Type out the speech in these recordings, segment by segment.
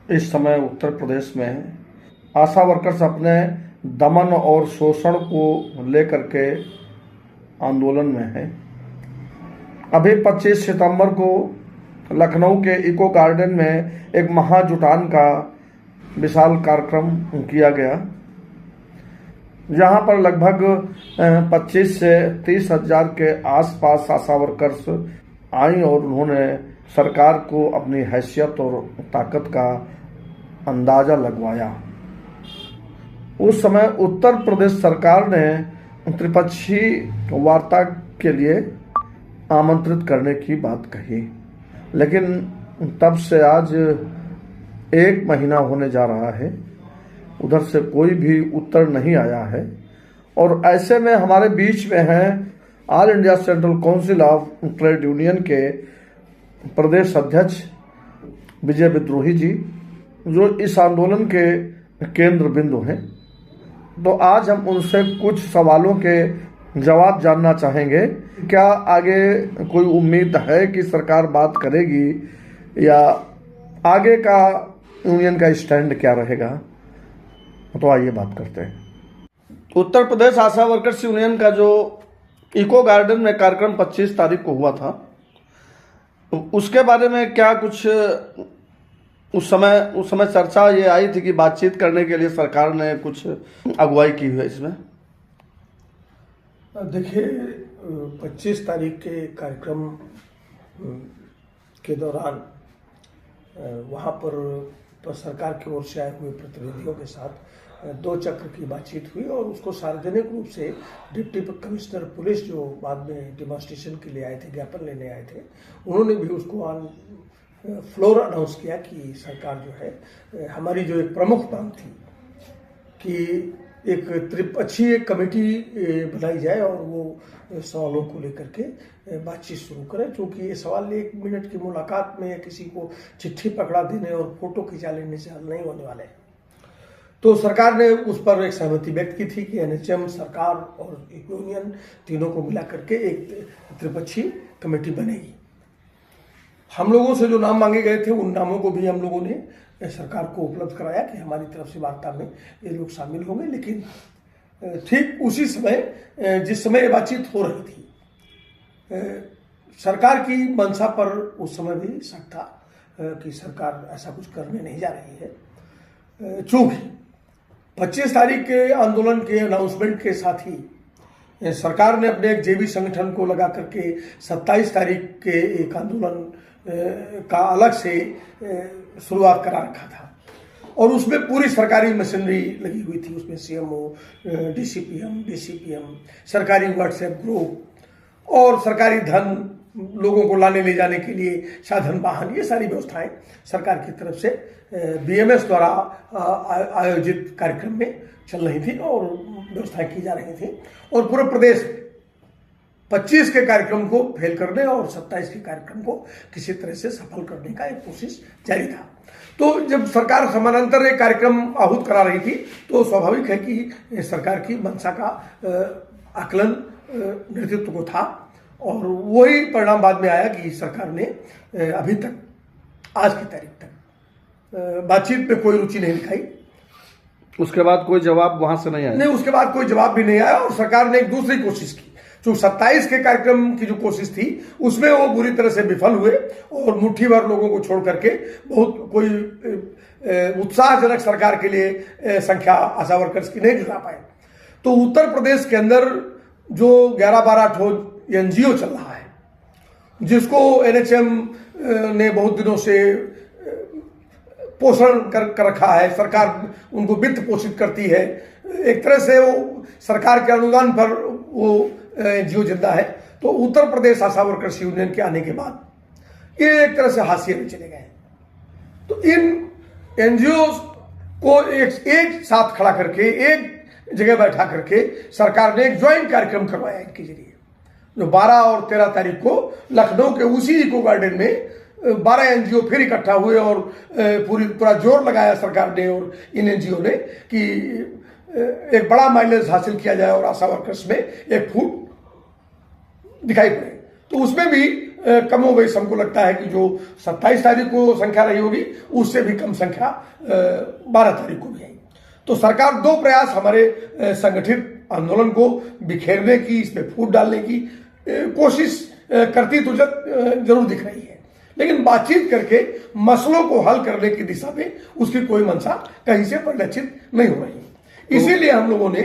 इस समय उत्तर प्रदेश में आशा वर्कर्स अपने दमन और शोषण को लेकर के आंदोलन में है। अभी 25 सितंबर को लखनऊ के इको गार्डन में एक महाजुटान का विशाल कार्यक्रम किया गया, जहां पर लगभग 25 से 30 हजार के आसपास आशा वर्कर्स आई और उन्होंने सरकार को अपनी हैसियत और ताकत का अंदाजा लगवाया। उस समय उत्तर प्रदेश सरकार ने त्रिपक्षीय वार्ता के लिए आमंत्रित करने की बात कही, लेकिन तब से आज 1 महीना होने जा रहा है, उधर से कोई भी उत्तर नहीं आया है। और ऐसे में हमारे बीच में है all India central council of trade union के प्रदेश अध्यक्ष विजय विद्रोही जी, जो इस आंदोलन के केंद्र बिंदु हैं। तो आज हम उनसे कुछ सवालों के जवाब जानना चाहेंगे। क्या आगे कोई उम्मीद है कि सरकार बात करेगी, या आगे का यूनियन का स्टैंड क्या रहेगा? तो आइए बात करते हैं। उत्तर प्रदेश आशा वर्कर्स यूनियन का जो इको गार्डन में कार्यक्रम 25 तारीख को हुआ था, उसके बारे में क्या कुछ उस समय चर्चा ये आई थी कि बातचीत करने के लिए सरकार ने कुछ अगुवाई की हुई है इसमें? देखिए, 25 तारीख के कार्यक्रम के दौरान वहाँ पर सरकार की ओर से आए हुए प्रतिनिधियों के साथ 2 चक्र की बातचीत हुई और उसको सार्वजनिक रूप से डिप्टी कमिश्नर पुलिस, जो बाद में डिमॉन्स्ट्रेशन के लिए आए थे, ज्ञापन लेने आए थे, उन्होंने भी उसको ऑन फ्लोर अनाउंस किया कि सरकार जो है, हमारी जो एक प्रमुख मांग थी कि एक त्रिपक्षीय कमेटी बनाई जाए और वो सवालों को लेकर के बातचीत शुरू करें, क्योंकि ये सवाल 1 मिनट की मुलाकात में या किसी को चिट्ठी पकड़ा देने और फोटो खिंचा लेने से हल नहीं होने वाले। तो सरकार ने उस पर एक सहमति व्यक्त की थी कि एनएचएम, सरकार और यूनियन तीनों को मिला करके एक त्रिपक्षीय कमेटी बनेगी। हम लोगों से जो नाम मांगे गए थे, उन नामों को भी हम लोगों ने सरकार को उपलब्ध कराया कि हमारी तरफ से वार्ता में ये लोग शामिल होंगे। लेकिन ठीक उसी समय, जिस समय ये बातचीत हो रही थी, सरकार की मंशा पर उस समय भी शक था कि सरकार ऐसा कुछ करने नहीं जा रही है। चूंकि 25 तारीख के आंदोलन के अनाउंसमेंट के साथ ही सरकार ने अपने एक जेबी संगठन को लगा करके 27 तारीख के एक आंदोलन का अलग से शुरुआत करा रखा था और उसमें पूरी सरकारी मशीनरी लगी हुई थी। उसमें सीएमओ, डीसीपीएम, सरकारी व्हाट्सएप ग्रुप और सरकारी धन, लोगों को लाने ले जाने के लिए साधन वाहन, ये सारी व्यवस्थाएं सरकार की तरफ से बीएमएस द्वारा आयोजित कार्यक्रम में चल रही थी और व्यवस्थाएं की जा रही थी। और पूरे प्रदेश 25 के कार्यक्रम को फेल करने और 27 के कार्यक्रम को किसी तरह से सफल करने का एक कोशिश जारी था। तो जब सरकार समानांतर एक कार्यक्रम आहूत करा रही थी, तो स्वाभाविक है कि सरकार की मंशा का आकलन नेतृत्व को था और वही परिणाम बाद में आया कि सरकार ने अभी तक, आज की तारीख तक बातचीत में कोई रुचि नहीं दिखाई। उसके बाद कोई जवाब वहां से नहीं आया? नहीं, उसके बाद कोई जवाब भी नहीं आया और सरकार ने एक दूसरी कोशिश की। जो 27 के कार्यक्रम की जो कोशिश थी, उसमें वो बुरी तरह से विफल हुए और मुट्ठी भर लोगों को छोड़ करके बहुत कोई उत्साहजनक सरकार के लिए संख्या आशा वर्कर्स की नहीं जुटा पाए। तो उत्तर प्रदेश के अंदर जो 11-12 ठोस एनजीओ चल रहा है, जिसको एनएचएम ने बहुत दिनों से पोषण कर रखा है, सरकार उनको वित्त पोषित करती है, एक तरह से वो सरकार के अनुदान पर वो एनजीओ जिंदा है। तो उत्तर प्रदेश आशा वर्कर्स यूनियन के आने के बाद ये एक तरह से हाशिए में चले गए। तो इन एनजीओ को एक साथ खड़ा करके, एक जगह बैठा करके सरकार ने एक ज्वाइंट कार्यक्रम करवाया इनके जरिए, जो 12 और 13 तारीख को लखनऊ के उसी इको गार्डन में 12 एनजीओ फिर इकट्ठा हुए और पूरा जोर लगाया सरकार ने और इन एनजीओ ने कि एक बड़ा माइलेज हासिल किया जाए और आशा वर्कर्स में एक फूट दिखाई पड़े। तो उसमें भी कमोबेश हमको लगता है कि जो 27 तारीख को संख्या रही होगी उससे भी कम संख्या 12 तारीख को भी आई। तो सरकार दो प्रयास हमारे संगठित आंदोलन को बिखेरने की, इसमें फूट डालने की कोशिश करती तो जरूर दिख रही है, लेकिन बातचीत करके मसलों को हल करने की दिशा में उसकी कोई मंशा कहीं से परिलक्षित नहीं हो रही। इसीलिए हम लोगों ने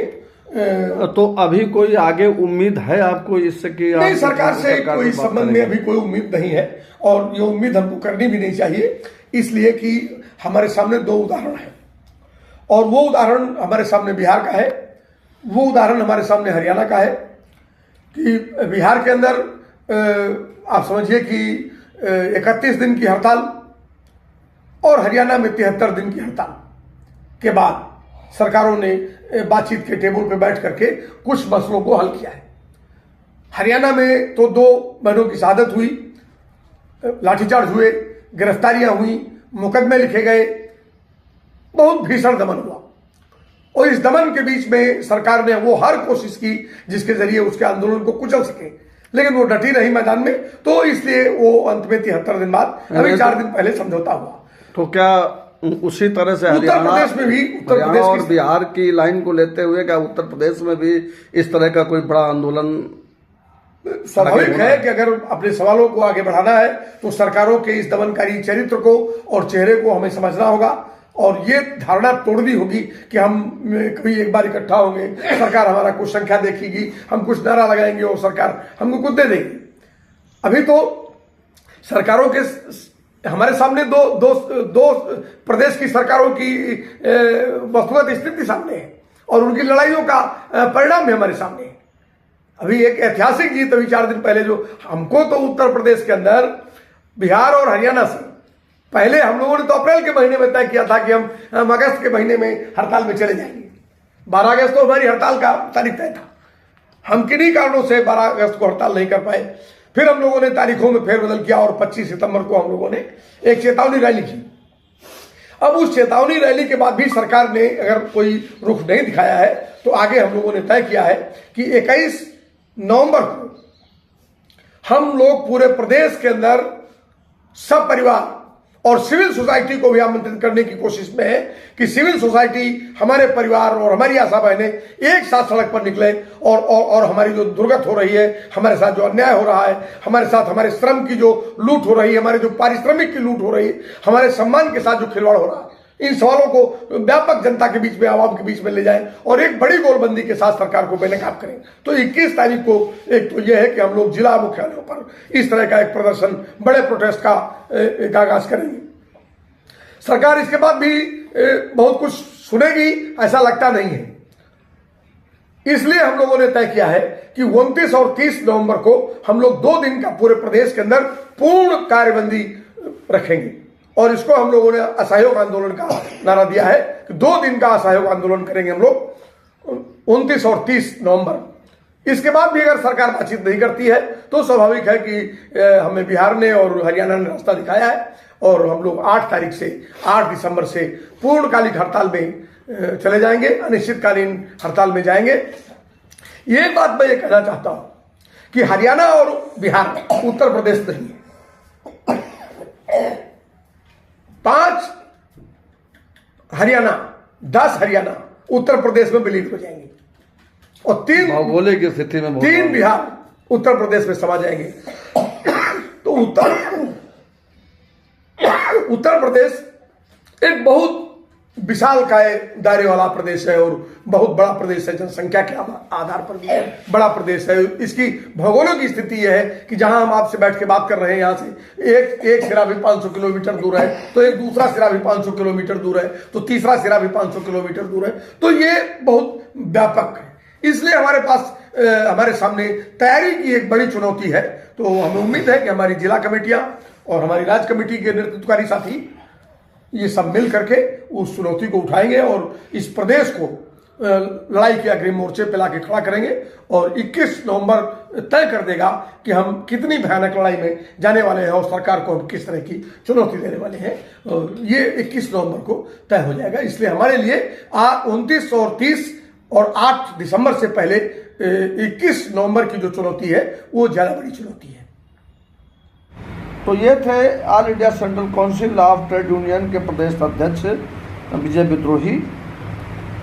तो अभी कोई आगे उम्मीद है आपको इससे कि नहीं, सरकार से कोई इस संबंध में अभी कोई उम्मीद नहीं है और ये उम्मीद हमको करनी भी नहीं चाहिए, इसलिए कि हमारे सामने दो उदाहरण है और वो उदाहरण हमारे सामने बिहार का है, वो उदाहरण हमारे सामने हरियाणा का है। कि बिहार के अंदर आप समझिए कि 31 दिन की हड़ताल और हरियाणा में 73 दिन की हड़ताल के बाद सरकारों ने बातचीत के टेबल पर बैठ करके कुछ मसलों को हल किया है। हरियाणा में तो 2 बहनों की शहादत हुई, लाठीचार्ज हुए, गिरफ्तारियां हुई, मुकदमे लिखे गए, बहुत भीषण दमन हुआ और इस दमन के बीच में सरकार ने वो हर कोशिश की जिसके जरिए उसके आंदोलन को कुचल सके, लेकिन वो डटी नहीं मैदान में, तो इसलिए वो अंत में 73 दिन बाद अभी 4 दिन पहले समझौता हुआ। तो क्या उसी तरह से उत्तर प्रदेश में भी, उत्तर प्रदेश और बिहार की लाइन को लेते हुए क्या उत्तर प्रदेश में भी इस तरह का कोई बड़ा आंदोलन? स्वाभाविक है कि अगर अपने सवालों को आगे बढ़ाना है तो सरकारों के इस दमनकारी चरित्र को और चेहरे को हमें समझना होगा और ये धारणा तोड़नी होगी कि हम कभी एक बार इकट्ठा होंगे, सरकार हमारा कुछ संख्या देखेगी, हम कुछ नारा लगाएंगे और सरकार हमको कुछ दे देगी। अभी तो सरकारों के हमारे सामने दो प्रदेश की सरकारों की वस्तुगत स्थिति सामने है और उनकी लड़ाइयों का परिणाम भी हमारे सामने है। अभी एक ऐतिहासिक जीत अभी 4 दिन पहले जो हमको तो उत्तर प्रदेश के अंदर बिहार और हरियाणा से पहले हम लोगों ने तो अप्रैल के महीने में तय किया था कि हम अगस्त के महीने में हड़ताल में चले जाएंगे। 12 अगस्त तो हमारी हड़ताल का तारीख तय था, हम किन्हीं कारणों से 12 अगस्त को हड़ताल नहीं कर पाए। फिर हम लोगों ने तारीखों में फेरबदल किया और 25 सितंबर को हम लोगों ने एक चेतावनी रैली की। अब उस चेतावनी रैली के बाद भी सरकार ने अगर कोई रुख नहीं दिखाया है तो आगे हम लोगों ने तय किया है कि 21 नवंबर को हम लोग पूरे प्रदेश के अंदर सब परिवार और सिविल सोसाइटी को भी आमंत्रित करने की कोशिश में है कि सिविल सोसाइटी, हमारे परिवार और हमारी आशा बहनें एक साथ सड़क पर निकले और हमारी जो दुर्गत हो रही है, हमारे साथ जो अन्याय हो रहा है, हमारे साथ हमारे श्रम की जो लूट हो रही है, हमारे जो पारिश्रमिक की लूट हो रही है, हमारे सम्मान के साथ जो खिलवाड़ हो रहा है, इन सवालों को व्यापक जनता के बीच में, आवाम के बीच में ले जाएं और एक बड़ी गोलबंदी के साथ सरकार को बेनकाब करें। तो 21 तारीख को एक तो यह है कि हम लोग जिला मुख्यालयों पर इस तरह का एक प्रदर्शन, बड़े प्रोटेस्ट का एक आगाज करेंगे। सरकार इसके बाद भी बहुत कुछ सुनेगी ऐसा लगता नहीं है, इसलिए हम लोगों ने तय किया है कि 29 और 30 नवंबर को हम लोग 2 दिन का पूरे प्रदेश के अंदर पूर्ण कार्यबंदी रखेंगे और इसको हम लोगों ने असहयोग आंदोलन का नारा दिया है कि 2 दिन का असहयोग आंदोलन करेंगे हम लोग 29 और 30 नवंबर। इसके बाद भी अगर सरकार बातचीत नहीं करती है तो स्वाभाविक है कि हमें बिहार ने और हरियाणा ने रास्ता दिखाया है और हम लोग 8 दिसंबर से पूर्णकालिक हड़ताल में चले जाएंगे, अनिश्चितकालीन हड़ताल में जाएंगे। ये बात मैं ये कहना चाहता हूं कि हरियाणा और बिहार, उत्तर प्रदेश नहीं है। 5 हरियाणा, 10 हरियाणा उत्तर प्रदेश में विलीन हो जाएंगे और 3 भौगोलिक स्थिति में 3 बिहार उत्तर प्रदेश में समा जाएंगे। तो उत्तर प्रदेश एक बहुत विशाल काय दायरे वाला प्रदेश है और बहुत बड़ा प्रदेश है, जनसंख्या के आधार पर भी बड़ा प्रदेश है। इसकी भौगोलिक स्थिति यह है कि जहां हम आपसे बैठ के बात कर रहे हैं, यहां से एक सिरा भी 500 किलोमीटर दूर है, तो एक दूसरा सिरा भी 500 किलोमीटर दूर है, तो तीसरा सिरा भी 500 किलोमीटर दूर है। तो ये बहुत व्यापक है, इसलिए हमारे पास हमारे सामने तैयारी की एक बड़ी चुनौती है। तो हमें उम्मीद है कि हमारी जिला कमेटियां और हमारी राज्य कमेटी के नेतृत्वकारी साथी ये सब मिल करके उस चुनौती को उठाएंगे और इस प्रदेश को लड़ाई के अग्रिम मोर्चे पे लाके खड़ा करेंगे और 21 नवंबर तय कर देगा कि हम कितनी भयानक लड़ाई में जाने वाले हैं और सरकार को हम किस तरह की चुनौती देने वाले हैं। और ये 21 नवंबर को तय हो जाएगा। इसलिए हमारे लिए 29 और 30 और 8 दिसंबर से पहले 21 नवंबर की जो चुनौती है वो ज्यादा बड़ी चुनौती है। तो ये थे all India central council of trade union के प्रदेश अध्यक्ष विजय विद्रोही,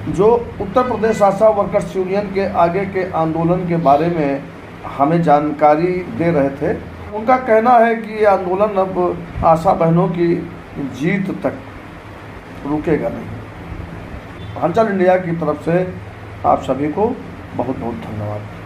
जो उत्तर प्रदेश आशा वर्कर्स यूनियन के आगे के आंदोलन के बारे में हमें जानकारी दे रहे थे। उनका कहना है कि ये आंदोलन अब आशा बहनों की जीत तक रुकेगा नहीं। हलचल इंडिया की तरफ से आप सभी को बहुत बहुत धन्यवाद।